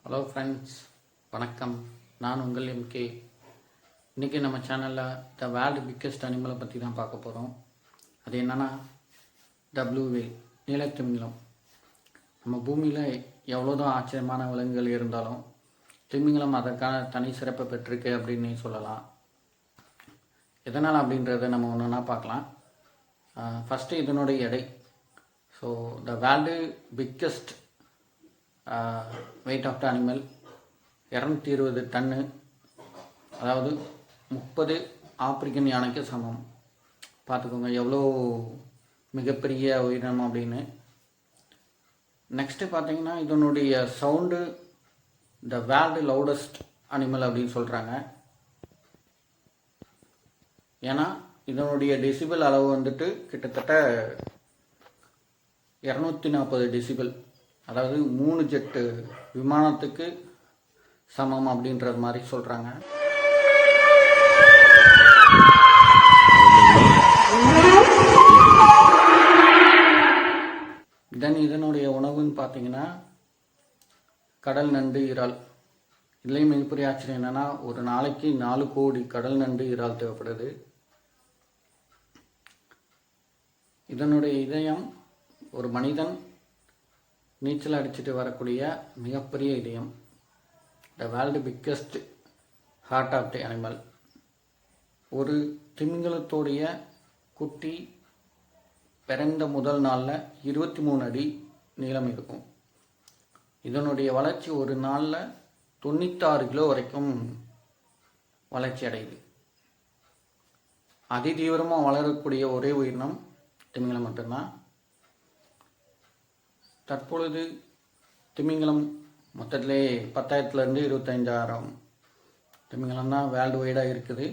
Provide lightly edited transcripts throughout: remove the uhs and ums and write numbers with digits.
Hello friends, வணக்கம். நான் உங்கள் எம்கே. இன்றைக்கி நம்ம சேனலில் த வேர்ல்டு பிக்கஸ்ட் அனிமலை பற்றி தான் பார்க்க போகிறோம். அது என்னென்னா டப்ளூவே, நீலத்திமிங்கலம். நம்ம பூமியில் எவ்வளோதான் ஆச்சரியமான விலங்குகள் இருந்தாலும் திமிங்கலம் அதற்கான தனி சிறப்பை பெற்றிருக்கு அப்படின்னு சொல்லலாம். எதனால் அப்படின்றத நம்ம ஒன்று ஒன்றா பார்க்கலாம். ஃபஸ்ட்டு இதனுடைய எடை. So the world biggest weight of the animal 220 ton, அதாவது 30 ஆப்பிரிக்கன் யானைக்கு சமம். பார்த்துக்கோங்க எவ்வளோ மிகப்பெரிய உயிரினம் அப்படின்னு. நெக்ஸ்ட்டு பார்த்தீங்கன்னா இதனுடைய sound the world loudest animal அப்படின்னு சொல்கிறாங்க. ஏன்னா இதனுடைய டெசிபிள் அளவு வந்துட்டு கிட்டத்தட்ட 240 டெசிபிள், அதாவது 3 ஜெட்டு விமானத்துக்கு சமம் அப்படின்றது மாதிரி சொல்கிறாங்க. இதனுடைய உணவுன்னு பார்த்தீங்கன்னா கடல் நண்டு, இறால். இதுலேயும் மிகப்பெரிய ஆச்சரியம் என்னென்னா ஒரு நாளைக்கு 4 கோடி கடல் நண்டு, இறால் தேவைப்படுது. இதனுடைய இதயம் ஒரு மனிதன் நீச்சல் அடிச்சுட்டு வரக்கூடிய மிகப்பெரிய இதயம். The world biggest heart of the animal. ஒரு திமிங்கலத்தோடைய குட்டி பிறந்த முதல் நாளில் 23 அடி நீளம் இருக்கும். இதனுடைய வளர்ச்சி ஒரு நாளில் 96 கிலோ வரைக்கும் வளர்ச்சி அடையுது. அதிதீவிரமாக வளரக்கூடிய ஒரே உயிரினம் திமிங்கலம் மட்டும்தான். தற்பொழுது திமிங்கலம் மொத்தத்திலே 10,000 to 25,000 திமிங்கலம் தான் வேர்ல்டு வைடாக இருக்குது.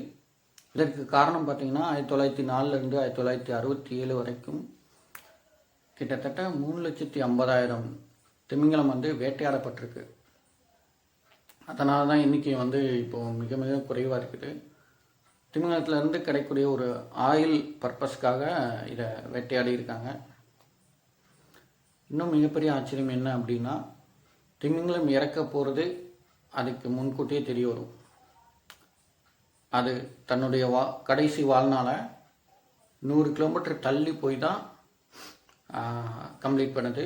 இதற்கு காரணம் பார்த்திங்கன்னா 1904 to 1967 வரைக்கும் கிட்டத்தட்ட 3,50,000 திமிங்கலம் வேட்டையாடப்பட்டிருக்கு. அதனால தான் எண்ணிக்கை இப்போது மிக மிக குறைவாக இருக்குது. திமிங்கலத்திலேருந்து கிடைக்கக்கூடிய ஒரு ஆயில் பர்பஸ்க்காக இதை வேட்டையாடி இருக்காங்க. இன்னும் மிகப்பெரிய ஆச்சரியம் என்ன அப்படின்னா திமிங்கலம் இறக்க போகிறது அதுக்கு முன்கூட்டியே தெரிய வரும். அது தன்னுடைய கடைசி வாழ்நாளை 100 கிலோமீட்டர் தள்ளி போய் தான் கம்ப்ளீட் பண்ணுது.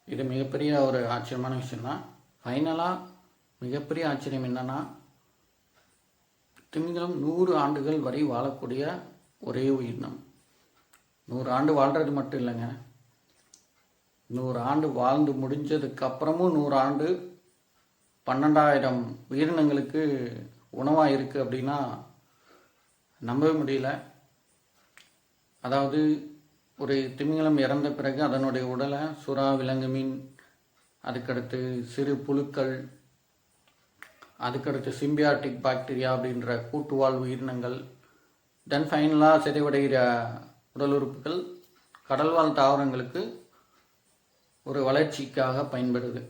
இது மிகப்பெரிய ஒரு ஆச்சரியமான விஷயந்தான். ஃபைனலாக மிகப்பெரிய ஆச்சரியம் என்னென்னா திமிங்கலம் 100 ஆண்டுகள் வரை வாழக்கூடிய ஒரே உயிரினம். 100 ஆண்டு வாழ்கிறது மட்டும் இல்லைங்க, 100 ஆண்டு வாழ்ந்து முடிஞ்சதுக்கப்புறமும் 100 ஆண்டு 12,000 உயிரினங்களுக்கு உணவாக இருக்குது அப்படின்னா நம்பவே முடியல. அதாவது ஒரு திமிங்கலம் இறந்த பிறகு அதனுடைய உடலை சுறா, விலங்கு மீன், அதுக்கடுத்து சிறு புழுக்கள், அதுக்கடுத்து சிம்பியாட்டிக் பாக்டீரியா அப்படின்ற கூட்டுவாழ் உயிரினங்கள், தென் ஃபைனலாக சிதைவடைகிற உடல் உறுப்புகள் கடல்வாழ் தாவரங்களுக்கு ஒரு வளர்ச்சிக்காக பயன்படுது.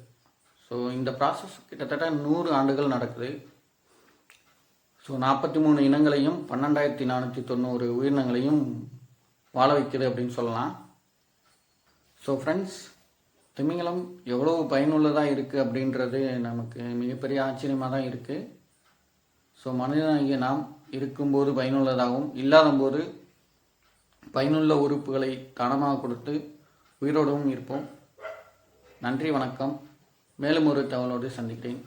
ஸோ இந்த ப்ராசஸ் கிட்டத்தட்ட 100 ஆண்டுகள் நடக்குது. ஸோ 43 இனங்களையும் 12,490 உயிரினங்களையும் வாழ வைக்குது அப்படின்னு சொல்லலாம். ஸோ ஃப்ரெண்ட்ஸ், திமிங்கலம் எவ்வளோ பயனுள்ளதாக இருக்குது அப்படின்றது நமக்கு மிகப்பெரிய ஆச்சரியமாக தான் இருக்குது. ஸோ மனிதனாகிய நாம் இருக்கும்போது பயனுள்ளதாகவும், இல்லாத போது பயனுள்ள உறுப்புகளை தானமாக கொடுத்து உயிரோடவும் இருப்போம். நன்றி, வணக்கம். மேலும் ஒரு தகவலோடு சந்திக்கிறேன்.